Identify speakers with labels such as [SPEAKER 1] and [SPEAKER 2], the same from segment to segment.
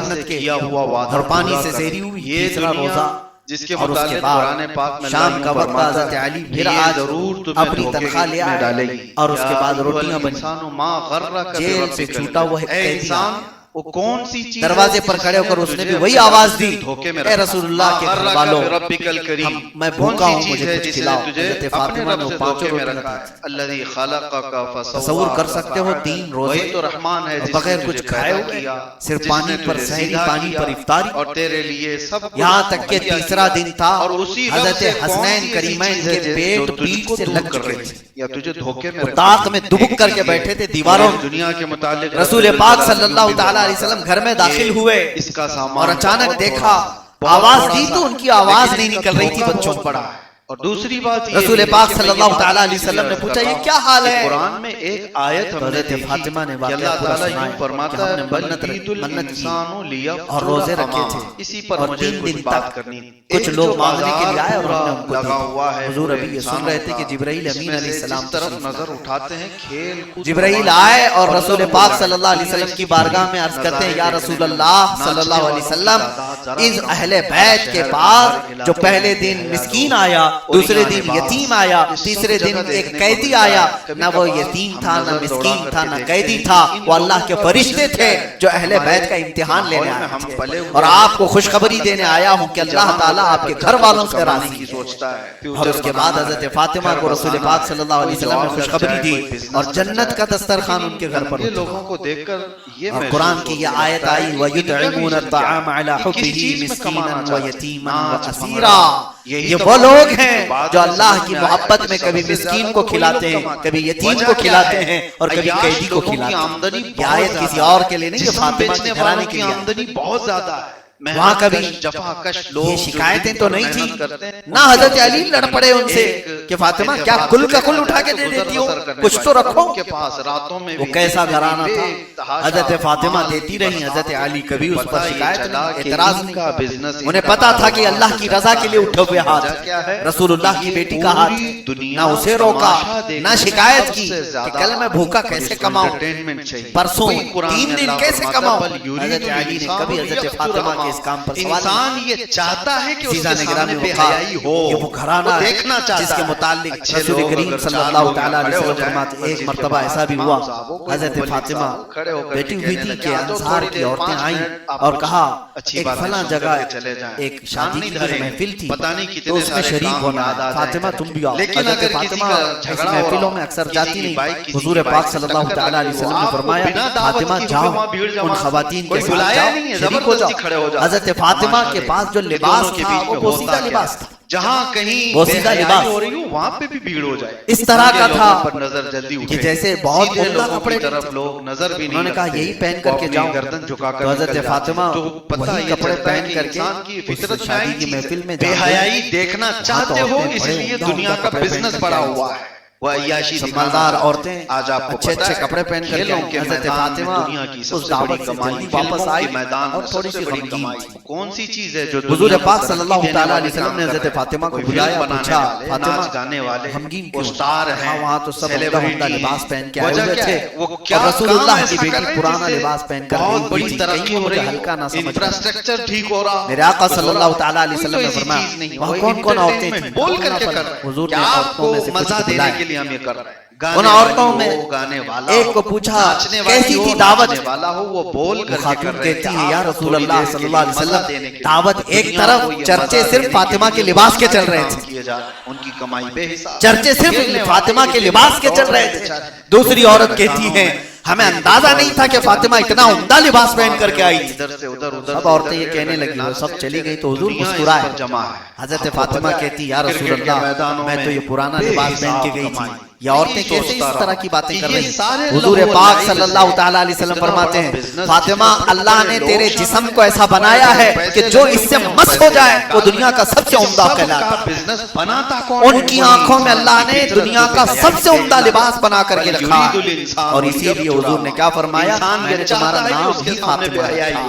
[SPEAKER 1] سے کیا ہوا وعدہ
[SPEAKER 2] اور پانی سے سیری ہوئی
[SPEAKER 1] یہ
[SPEAKER 2] تیسرا روزہ،
[SPEAKER 1] جس کے
[SPEAKER 2] اور اس کے
[SPEAKER 1] متعلق
[SPEAKER 2] بعد
[SPEAKER 1] قرآن پاک میں
[SPEAKER 2] شام کا وقت
[SPEAKER 1] فرماتا
[SPEAKER 2] حضرت
[SPEAKER 1] ہے
[SPEAKER 2] علی
[SPEAKER 1] کہ
[SPEAKER 2] پھر
[SPEAKER 1] یہ
[SPEAKER 2] آج
[SPEAKER 1] ضرور تمہیں
[SPEAKER 2] اپنی
[SPEAKER 1] دھوکے
[SPEAKER 2] تنخواہ لے
[SPEAKER 1] میں
[SPEAKER 2] آئے
[SPEAKER 1] ڈالے گی،
[SPEAKER 2] اور اس کے بعد روٹیاں بنی،
[SPEAKER 1] انسانو ما غرک
[SPEAKER 2] جیل سے
[SPEAKER 1] بربک
[SPEAKER 2] چھوٹا ہوا ایک
[SPEAKER 1] اے
[SPEAKER 2] قیدی
[SPEAKER 1] انسان
[SPEAKER 2] آیا،
[SPEAKER 1] وہ کون سی چیز
[SPEAKER 2] دروازے پر کھڑے ہو کر اس نے بھی وہی آواز دی، اے رسول اللہ کے گھر والوں، میں بھوکا ہوں، مجھے کچھ کھلاؤ۔ حضرت فاطمہ نے پانچوں روٹیاں دی۔ تصور کر سکتے ہو 3 روزے اور بغیر کچھ کھائے ہوئے، صرف پانی پر سحری، پانی پر افطاری،
[SPEAKER 1] اور تیرے لیے سب
[SPEAKER 2] یہاں تک کہ تیسرا دن تھا
[SPEAKER 1] اور اسی
[SPEAKER 2] حضرت حسنین کریمین کے پیٹ پیٹ سے لگ چکے تھے،
[SPEAKER 1] یا تجھے دھوکے میں
[SPEAKER 2] وہ طاق میں دبک کر کے بیٹھے تھے دیواروں میں۔
[SPEAKER 1] دنیا کے متعلق
[SPEAKER 2] رسول پاک صلی اللہ تعالیٰ علیہ وسلم گھر میں داخل ہوئے
[SPEAKER 1] اس کا سامان
[SPEAKER 2] اور اچانک دیکھا، آواز دی تو ان کی آواز نہیں نکل رہی تھی بچوں کو۔
[SPEAKER 1] پڑا۔ اور دوسری بات یہ
[SPEAKER 2] رسول پاک صلی اللہ تعالیٰ علیہ وسلم نے پوچھا یہ کیا حال ہے؟
[SPEAKER 1] قرآن میں ایک آیت ہم نے
[SPEAKER 2] حضرت
[SPEAKER 1] دیکھی
[SPEAKER 2] فاطمہ نے
[SPEAKER 1] کہ
[SPEAKER 2] واقعہ
[SPEAKER 1] اللہ
[SPEAKER 2] پورا
[SPEAKER 1] تعالیٰ
[SPEAKER 2] سنایا
[SPEAKER 1] یوں
[SPEAKER 2] کہ
[SPEAKER 1] فرماتا
[SPEAKER 2] ہم
[SPEAKER 1] ہے
[SPEAKER 2] نے منت کی اور روزے رکھے تھے،
[SPEAKER 1] اسی پر
[SPEAKER 2] اور
[SPEAKER 1] مجھے
[SPEAKER 2] 3
[SPEAKER 1] کچھ
[SPEAKER 2] دن
[SPEAKER 1] بات
[SPEAKER 2] تک
[SPEAKER 1] کرنی،
[SPEAKER 2] کچھ لوگ مانگنے کے لیے آئے اور ہم نے ان کو
[SPEAKER 1] لگا ہوا ہے۔
[SPEAKER 2] حضور ابھی یہ سن رہے تھے کہ جبرائیل امین علیہ السلام
[SPEAKER 1] اس طرف نظر اٹھاتے ہیں کھیل کود،
[SPEAKER 2] جبرائیل آئے اور رسول پاک صلی اللہ علیہ وسلم کی بارگاہ میں عرض کرتے ہیں یا رسول اللہ صلی اللہ علیہ وسلم، اس اہل بیت کے پاس جو پہلے دن مسکین آیا، دوسرے دن یتیم آیا، تیسرے دن ایک قیدی آیا، نہ وہ یتیم تھا، نہ مسکین تھا، نہ قیدی تھا، وہ اللہ کے فرشتے تھے جو اہل بیت کا امتحان لینے آئے تھے، اور آپ کو خوشخبری دینے آیا ہوں کہ اللہ تعالیٰ آپ کے گھر والوں سے راضی ہے۔ اور اس کے بعد حضرت فاطمہ کو رسول پاک صلی اللہ علیہ وسلم نے خوشخبری دی اور جنت کا دسترخوان ان کے گھر پر
[SPEAKER 1] یہ لوگوں کو دیکھ کر یہ
[SPEAKER 2] اور قرآن کی یہ آیت آئی وَيُطْعِمُونَ الطَّعَامَ عَلَى حُبِّهِ مِسْكِينًا وَيَتِيمًا وَأَسِيرًا، یہ وہ لوگ ہیں جو اللہ کی محبت میں کبھی مسکین کو کھلاتے ہیں، کبھی یتیم کو کھلاتے ہیں اور کبھی قیدی کو کھلاتے ہیں۔ یہ آیت کسی اور کے لیے نہیں، یہ فاطمہ کے گھرانے کے لیے
[SPEAKER 1] آمدنی بہت زیادہ ہے۔
[SPEAKER 2] وہاں کبھی یہ شکایتیں تو نہیں تھی، نہ حضرت علی لڑ پڑے ان سے کہ فاطمہ کیا کل کا کل اٹھا کے دے دیتی ہو، کچھ تو رکھو۔ وہ کیسا گھرانہ تھا، حضرت فاطمہ دیتی رہی، حضرت علی کبھی اس پر شکایت نہیں، اعتراض نہیں۔ انہیں پتا تھا کہ اللہ کی رضا کے لیے اٹھے ہوئے ہاتھ رسول اللہ کی بیٹی کا ہاتھ، نہ اسے روکا نہ شکایت کی کہ کل میں بھوکا کیسے کماؤں، پرسوں 3 دن کیسے کماؤں۔ حضرت علی نے کبھی حضرت فاطمہ کے اس کام پر سوال،
[SPEAKER 1] انسان یہ چاہتا ہے کہ اس کے سامنے بے
[SPEAKER 2] وقار
[SPEAKER 1] حیائی ہو،
[SPEAKER 2] یہ وہ گھرانہ ہے
[SPEAKER 1] دیکھنا چاہتا
[SPEAKER 2] جس کے
[SPEAKER 1] ہے۔
[SPEAKER 2] متعلق
[SPEAKER 1] اچھے
[SPEAKER 2] رسول
[SPEAKER 1] لوگ
[SPEAKER 2] کریم
[SPEAKER 1] اگر
[SPEAKER 2] صلی
[SPEAKER 1] 4
[SPEAKER 2] اللہ
[SPEAKER 1] لوگ
[SPEAKER 2] تعالیٰ علیہ
[SPEAKER 1] کھڑے ہو
[SPEAKER 2] وسلم
[SPEAKER 1] جائیں،
[SPEAKER 2] فرماتے ایک
[SPEAKER 1] مسجد
[SPEAKER 2] مرتبہ
[SPEAKER 1] کے
[SPEAKER 2] ایسا بھی
[SPEAKER 1] باہر
[SPEAKER 2] ہوا،
[SPEAKER 1] صحابوں کو
[SPEAKER 2] حضرت
[SPEAKER 1] بلی
[SPEAKER 2] فاطمہ
[SPEAKER 1] صاحب کھڑے ہو کر
[SPEAKER 2] بیٹھی ہوئی
[SPEAKER 1] کہنے
[SPEAKER 2] تھی
[SPEAKER 1] لگے،
[SPEAKER 2] کہ
[SPEAKER 1] آ جاؤ
[SPEAKER 2] انصار
[SPEAKER 1] تھوڑی
[SPEAKER 2] کی
[SPEAKER 1] دیر
[SPEAKER 2] عورتیں
[SPEAKER 1] 5
[SPEAKER 2] آئیں
[SPEAKER 1] منٹ آپ
[SPEAKER 2] اور
[SPEAKER 1] کچھ
[SPEAKER 2] کہا
[SPEAKER 1] اچھی
[SPEAKER 2] ایک
[SPEAKER 1] باتیں
[SPEAKER 2] فلاں
[SPEAKER 1] سن
[SPEAKER 2] جگہ
[SPEAKER 1] کر کے چلے جائیں۔
[SPEAKER 2] ایک شادی کی
[SPEAKER 1] دھرے،
[SPEAKER 2] محفل تھی
[SPEAKER 1] پتہ نہیں کتنے
[SPEAKER 2] تو اس میں
[SPEAKER 1] سارے
[SPEAKER 2] شریک
[SPEAKER 1] کام
[SPEAKER 2] ہونا
[SPEAKER 1] یاد
[SPEAKER 2] ہے،
[SPEAKER 1] آ جائیں
[SPEAKER 2] فاطمہ
[SPEAKER 1] کریں۔
[SPEAKER 2] تم بھی آؤ۔
[SPEAKER 1] لیکن
[SPEAKER 2] حضرت
[SPEAKER 1] اگر کسی
[SPEAKER 2] فاطمہ
[SPEAKER 1] کا
[SPEAKER 2] ایسی
[SPEAKER 1] جھگڑا ہو رہا
[SPEAKER 2] محفلوں
[SPEAKER 1] ہو،
[SPEAKER 2] میں اکثر
[SPEAKER 1] کسی
[SPEAKER 2] جاتی
[SPEAKER 1] کی
[SPEAKER 2] نہیں،
[SPEAKER 1] بائک کسی کی
[SPEAKER 2] حضور
[SPEAKER 1] بائک
[SPEAKER 2] پاک
[SPEAKER 1] سے
[SPEAKER 2] صلی اللہ
[SPEAKER 1] ٹکر
[SPEAKER 2] تعالیٰ علیہ
[SPEAKER 1] لگی،
[SPEAKER 2] وسلم نے
[SPEAKER 1] آپ کو
[SPEAKER 2] فرمایا
[SPEAKER 1] بنا دعوت
[SPEAKER 2] فاطمہ
[SPEAKER 1] کی
[SPEAKER 2] جاؤ
[SPEAKER 1] وہاں بھیڑ جمع،
[SPEAKER 2] ان خواتین کے
[SPEAKER 1] کوئی
[SPEAKER 2] ساتھ
[SPEAKER 1] بلایا
[SPEAKER 2] جاؤ،
[SPEAKER 1] نہیں ہے،
[SPEAKER 2] شریک ہو
[SPEAKER 1] زبردستی کھڑے ہو
[SPEAKER 2] جاؤ۔
[SPEAKER 1] جاؤ۔
[SPEAKER 2] حضرت فاطمہ کے پاس جو لباس تھا وہ بوسیدہ لباس تھا،
[SPEAKER 1] جہاں کہیں
[SPEAKER 2] بوسیدہ
[SPEAKER 1] بے حیائی
[SPEAKER 2] لباس
[SPEAKER 1] ہو رہی ہو وہاں پہ بھی بھیڑ ہو جائے،
[SPEAKER 2] اس طرح کا تھا
[SPEAKER 1] لوگوں پر نظر جلدی
[SPEAKER 2] کہ
[SPEAKER 1] اٹھے،
[SPEAKER 2] جیسے بہت
[SPEAKER 1] سیدھے
[SPEAKER 2] عمدہ
[SPEAKER 1] لوگوں
[SPEAKER 2] کپڑے
[SPEAKER 1] کی طرف لوگ نظر بھی
[SPEAKER 2] انہوں نے
[SPEAKER 1] نہیں
[SPEAKER 2] کہا
[SPEAKER 1] رکھتے،
[SPEAKER 2] یہی پہن کر
[SPEAKER 1] وہ
[SPEAKER 2] کے
[SPEAKER 1] اپنی
[SPEAKER 2] جاؤ،
[SPEAKER 1] گردن جھکا کر
[SPEAKER 2] تو حضرت
[SPEAKER 1] نکل جاتے ہیں۔
[SPEAKER 2] فاطمہ
[SPEAKER 1] تو پتہ
[SPEAKER 2] وہی
[SPEAKER 1] یہ
[SPEAKER 2] کپڑے
[SPEAKER 1] چلتا ہے
[SPEAKER 2] پہن
[SPEAKER 1] کہ
[SPEAKER 2] کر کے
[SPEAKER 1] انسان کی فطرت
[SPEAKER 2] اس
[SPEAKER 1] میں
[SPEAKER 2] شادی
[SPEAKER 1] آئی
[SPEAKER 2] کی
[SPEAKER 1] چیز ہے،
[SPEAKER 2] محفل میں
[SPEAKER 1] بے
[SPEAKER 2] جا گئی،
[SPEAKER 1] حیائی دیکھنا چاہتے ہو اس لیے دنیا کا بزنس بڑا ہوا ہے، وہ عیاشی
[SPEAKER 2] سمالدار عورتیں
[SPEAKER 1] آج آپ کو
[SPEAKER 2] اچھے
[SPEAKER 1] پتہ
[SPEAKER 2] اچھے
[SPEAKER 1] ہے
[SPEAKER 2] کپڑے پہن کر کے
[SPEAKER 1] کھیلوں کے
[SPEAKER 2] حضرت
[SPEAKER 1] میدان میں
[SPEAKER 2] فاطمہ
[SPEAKER 1] دنیا کی
[SPEAKER 2] اس
[SPEAKER 1] سب سے
[SPEAKER 2] دعوت
[SPEAKER 1] بڑی
[SPEAKER 2] سے
[SPEAKER 1] کمائی
[SPEAKER 2] جلدی واپس
[SPEAKER 1] فلموں
[SPEAKER 2] آئی
[SPEAKER 1] کے میدان
[SPEAKER 2] اور
[SPEAKER 1] میں
[SPEAKER 2] تھوڑی
[SPEAKER 1] سب
[SPEAKER 2] سی
[SPEAKER 1] سے بڑی
[SPEAKER 2] غمگین
[SPEAKER 1] کمائی
[SPEAKER 2] تھی۔
[SPEAKER 1] کون سی چیز ہے جو
[SPEAKER 2] حضور
[SPEAKER 1] دنیا کو
[SPEAKER 2] پاک صلی
[SPEAKER 1] ترقی
[SPEAKER 2] اللہ
[SPEAKER 1] دینے
[SPEAKER 2] تعالیٰ
[SPEAKER 1] والے
[SPEAKER 2] علیہ وسلم
[SPEAKER 1] کام
[SPEAKER 2] نے
[SPEAKER 1] کر
[SPEAKER 2] حضرت
[SPEAKER 1] رہے ہیں؟
[SPEAKER 2] فاطمہ کو
[SPEAKER 1] کوئی
[SPEAKER 2] بلایا،
[SPEAKER 1] فلم بنانے
[SPEAKER 2] پوچھا
[SPEAKER 1] والے،
[SPEAKER 2] فاطمہ
[SPEAKER 1] ناچ گانے والے،
[SPEAKER 2] غمگین
[SPEAKER 1] وہ
[SPEAKER 2] کیوں؟
[SPEAKER 1] سٹار
[SPEAKER 2] کہا
[SPEAKER 1] ہیں،
[SPEAKER 2] وہاں تو سب عمدہ عمدہ لباس پہن کے آئے
[SPEAKER 1] وجہ
[SPEAKER 2] ہوئے
[SPEAKER 1] کیا
[SPEAKER 2] تھے
[SPEAKER 1] ہے؟ وہ
[SPEAKER 2] اور
[SPEAKER 1] کیا
[SPEAKER 2] رسول
[SPEAKER 1] کام
[SPEAKER 2] اللہ
[SPEAKER 1] ایسا
[SPEAKER 2] کی
[SPEAKER 1] کر
[SPEAKER 2] بیٹی
[SPEAKER 1] رہے ہیں
[SPEAKER 2] پرانا
[SPEAKER 1] جس سے
[SPEAKER 2] لباس پہن کر
[SPEAKER 1] بہت
[SPEAKER 2] گئی
[SPEAKER 1] بڑی
[SPEAKER 2] ہوئی تھی،
[SPEAKER 1] ترقی
[SPEAKER 2] کہیں
[SPEAKER 1] ہو
[SPEAKER 2] مجھے
[SPEAKER 1] رہی
[SPEAKER 2] ہلکا نہ
[SPEAKER 1] ہو،
[SPEAKER 2] سمجھ
[SPEAKER 1] انفراسٹرکچر ٹھیک ہو رہا،
[SPEAKER 2] میرے آقا صلی اللہ تعالیٰ علیہ وسلم نے فرمایا وہاں کون کون عورتیں تھیں؟
[SPEAKER 1] بول کر کے کر رہے ہیں،
[SPEAKER 2] حضور نے
[SPEAKER 1] کیا آپ
[SPEAKER 2] عورتوں
[SPEAKER 1] کو
[SPEAKER 2] میں سے کچھ
[SPEAKER 1] مزہ
[SPEAKER 2] کو
[SPEAKER 1] دینے
[SPEAKER 2] بلایا،
[SPEAKER 1] کے لیے ہم یہ کر رہے ہیں؟
[SPEAKER 2] ان عورتوں میں ایک کو پوچھا کیسی تھی دعوت،
[SPEAKER 1] وہ بول کر
[SPEAKER 2] خاتون کہتی ہے یا رسول اللہ صلی اللہ علیہ وسلم دعوت ایک طرف، چرچے صرف فاطمہ کے لباس کے چل رہے تھے،
[SPEAKER 1] ان کی کمائی بے حساب،
[SPEAKER 2] چرچے صرف فاطمہ کے لباس کے چل رہے تھے۔ دوسری عورت کہتی ہے ہمیں اندازہ نہیں تھا کہ فاطمہ اتنا عمدہ لباس پہن کر کے آئی تھی۔ سب عورتیں یہ کہنے لگی، وہ سب چلی گئی تو حضور مسکرائے۔ حضرت فاطمہ کہتی یا رسول اللہ میں تو یہ پرانا لباس پہن کے گئی تھی، یہ عورتیں کیسے اس طرح کی باتیں کر رہی ہیں؟ حضور پاک صلی اللہ تعالیٰ علیہ وسلم فرماتے ہیں فاطمہ اللہ نے تیرے جسم کو ایسا بنایا ہے کہ جو اس سے مس ہو جائے وہ دنیا کا سب سے عمدہ کہلاتا ہے۔ ان کی آنکھوں میں اللہ نے دنیا کا سب سے عمدہ لباس بنا کر کے رکھا، اور اسی لیے حضور نے کیا فرمایا میں نے تمہارا نام ہی فاطمہ رکھا،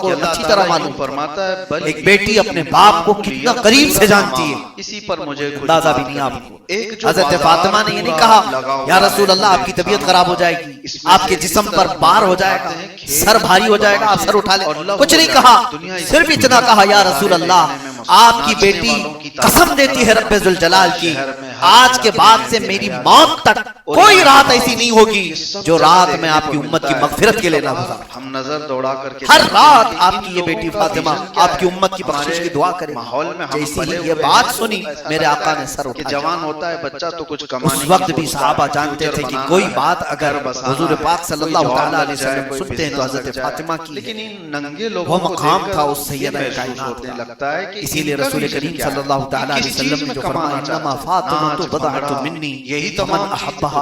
[SPEAKER 2] کو اچھی طرح معلوم
[SPEAKER 1] فرماتا ہے
[SPEAKER 2] ایک بیٹی اپنے باپ کو کتنا قریب سے جانتی ہے،
[SPEAKER 1] اسی پر مجھے
[SPEAKER 2] اندازہ بھی نہیں آپ کو۔ حضرت فاطمہ نے یہ نہیں کہا یا رسول اللہ آپ کی طبیعت خراب ہو جائے گی، آپ کے جسم پر بار ہو جائے گا، سر بھاری ہو جائے گا، آپ سر اٹھا لیں، کچھ نہیں کہا، صرف اتنا کہا یا رسول اللہ آپ کی بیٹی قسم دیتی ہے رب ذوالجلال کی، آج کے بعد سے میری موت تک کوئی رات ایسی نہیں ہوگی جو رات میں آپ کی امت کی مغفرت کے لیے نہ گزاروں۔
[SPEAKER 1] ہم نظر دوڑا کر کے
[SPEAKER 2] ہر رات آپ کی یہ بیٹی فاطمہ آپ کی امت کی بخشش کی دعا کرے۔ جیسی ہی یہ بات سنی میرے آقا نے سر
[SPEAKER 1] کہ
[SPEAKER 2] اٹھایا۔
[SPEAKER 1] جوان ہوتا ہے بچہ تو کچھ کمانے
[SPEAKER 2] اس وقت بھی صحابہ جانتے تھے کہ کوئی بات اگر حضور پاک صلی اللہ تعالیٰ علیہ وسلم سنتے ہیں تو حضرت فاطمہ کی
[SPEAKER 1] لیکن ان ننگے لوگوں
[SPEAKER 2] وہ مقام تھا اس سیدہ
[SPEAKER 1] محسوس
[SPEAKER 2] کائنات
[SPEAKER 1] ہونے
[SPEAKER 2] کا۔
[SPEAKER 1] لگتا ہے کہ
[SPEAKER 2] اسی لیے رسول کریم صلی اللہ تعالیٰ علیہ وسلم نے جو فرمایا انما فاطمہ بضعۃ منی
[SPEAKER 1] یہی
[SPEAKER 2] فمن احبها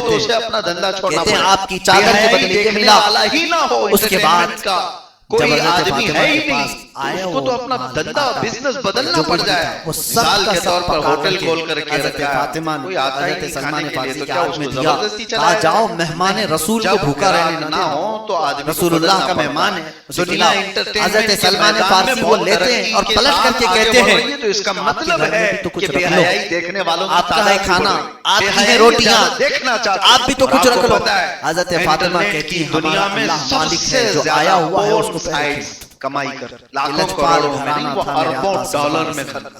[SPEAKER 2] دیتے
[SPEAKER 1] اسے اپنا دھندا چھوڑنا
[SPEAKER 2] کہتے ہیں
[SPEAKER 1] پڑے.
[SPEAKER 2] آپ کی چادر کے بدلے یہ
[SPEAKER 1] دیکھنے
[SPEAKER 2] ملا.
[SPEAKER 1] والا ہی نہ ہو
[SPEAKER 2] اس کے بعد
[SPEAKER 1] entertainment کا
[SPEAKER 2] جب
[SPEAKER 1] کوئی
[SPEAKER 2] حضرت
[SPEAKER 1] آدمی
[SPEAKER 2] فاطمہ
[SPEAKER 1] ہے
[SPEAKER 2] کے
[SPEAKER 1] ہی
[SPEAKER 2] پاس
[SPEAKER 1] نہیں،
[SPEAKER 2] آیا
[SPEAKER 1] اس کو تو
[SPEAKER 2] وہ
[SPEAKER 1] اپنا
[SPEAKER 2] مال
[SPEAKER 1] دھندا
[SPEAKER 2] آتا.
[SPEAKER 1] بزنس بدلنا
[SPEAKER 2] جو
[SPEAKER 1] پڑ
[SPEAKER 2] کچھ
[SPEAKER 1] جائے.
[SPEAKER 2] وہ سب
[SPEAKER 1] مثال
[SPEAKER 2] کا
[SPEAKER 1] کے
[SPEAKER 2] سب
[SPEAKER 1] طور پر
[SPEAKER 2] پکا
[SPEAKER 1] ہوٹل
[SPEAKER 2] کے
[SPEAKER 1] کھول کر کے
[SPEAKER 2] حضرت
[SPEAKER 1] رکھا ہے.
[SPEAKER 2] فاطمہ نے
[SPEAKER 1] کوئی آتا ہی
[SPEAKER 2] حضرت
[SPEAKER 1] نہیں
[SPEAKER 2] سلمان
[SPEAKER 1] کھانے کے
[SPEAKER 2] فارسی
[SPEAKER 1] لیے، تو
[SPEAKER 2] کے
[SPEAKER 1] کیا
[SPEAKER 2] ہاتھ
[SPEAKER 1] اس
[SPEAKER 2] میں
[SPEAKER 1] کو
[SPEAKER 2] دیا.
[SPEAKER 1] زبردستی
[SPEAKER 2] کہا
[SPEAKER 1] چلائے؟
[SPEAKER 2] جاؤ مہمان رسول کو
[SPEAKER 1] جب
[SPEAKER 2] بھوکا رہنے
[SPEAKER 1] گراہک
[SPEAKER 2] نہ
[SPEAKER 1] نہ
[SPEAKER 2] دے.
[SPEAKER 1] ہو تو آدمی کو
[SPEAKER 2] رسول اللہ کا
[SPEAKER 1] بدلنا
[SPEAKER 2] مہمان
[SPEAKER 1] پڑتا
[SPEAKER 2] ہے.
[SPEAKER 1] ہے. دنیا entertainment
[SPEAKER 2] حضرت
[SPEAKER 1] کے
[SPEAKER 2] سلمان
[SPEAKER 1] میدان
[SPEAKER 2] فارسی
[SPEAKER 1] میں
[SPEAKER 2] وہ
[SPEAKER 1] بہت
[SPEAKER 2] لیتے ہیں
[SPEAKER 1] ترقی
[SPEAKER 2] اور
[SPEAKER 1] کے
[SPEAKER 2] پلٹ کر
[SPEAKER 1] ساتھ
[SPEAKER 2] کے
[SPEAKER 1] آگے
[SPEAKER 2] کہتے
[SPEAKER 1] بڑھ
[SPEAKER 2] ہیں
[SPEAKER 1] رہی ہے، تو اس کا
[SPEAKER 2] آپ کے
[SPEAKER 1] مطلب
[SPEAKER 2] گھر میں
[SPEAKER 1] ہے
[SPEAKER 2] بھی تو کچھ
[SPEAKER 1] کہ
[SPEAKER 2] رکھ
[SPEAKER 1] بے
[SPEAKER 2] لو.
[SPEAKER 1] حیائی دیکھنے والوں میں
[SPEAKER 2] آپ کا ہے
[SPEAKER 1] تعداد بھی
[SPEAKER 2] کھانا،
[SPEAKER 1] بڑھ رہی.
[SPEAKER 2] آپ
[SPEAKER 1] بے
[SPEAKER 2] کی ہے
[SPEAKER 1] حیائی
[SPEAKER 2] روٹیاں،
[SPEAKER 1] زیادہ دیکھنا چاہتے
[SPEAKER 2] آپ بھی تو
[SPEAKER 1] اور
[SPEAKER 2] کچھ
[SPEAKER 1] آپ
[SPEAKER 2] رکھ
[SPEAKER 1] کو
[SPEAKER 2] لو.
[SPEAKER 1] پتہ ہے
[SPEAKER 2] حضرت فاطمہ
[SPEAKER 1] انٹرنیٹ
[SPEAKER 2] کہتی
[SPEAKER 1] کی
[SPEAKER 2] ہیں
[SPEAKER 1] دنیا
[SPEAKER 2] ہمارا
[SPEAKER 1] میں
[SPEAKER 2] اللہ
[SPEAKER 1] سب
[SPEAKER 2] مالک
[SPEAKER 1] سے
[SPEAKER 2] ہے جو
[SPEAKER 1] زیادہ
[SPEAKER 2] آیا ہوا ہے اس کو
[SPEAKER 1] porn
[SPEAKER 2] پہلے
[SPEAKER 1] sites کمائی کر
[SPEAKER 2] یہ
[SPEAKER 1] لاکھوں
[SPEAKER 2] لجپال
[SPEAKER 1] کروڑوں میں نہیں،
[SPEAKER 2] گھرانہ
[SPEAKER 1] وہ
[SPEAKER 2] تھا میرے
[SPEAKER 1] اربوں
[SPEAKER 2] آقا صلی اللہ
[SPEAKER 1] ڈالر
[SPEAKER 2] علیہ
[SPEAKER 1] میں
[SPEAKER 2] وسلم
[SPEAKER 1] خرچ.
[SPEAKER 2] کا.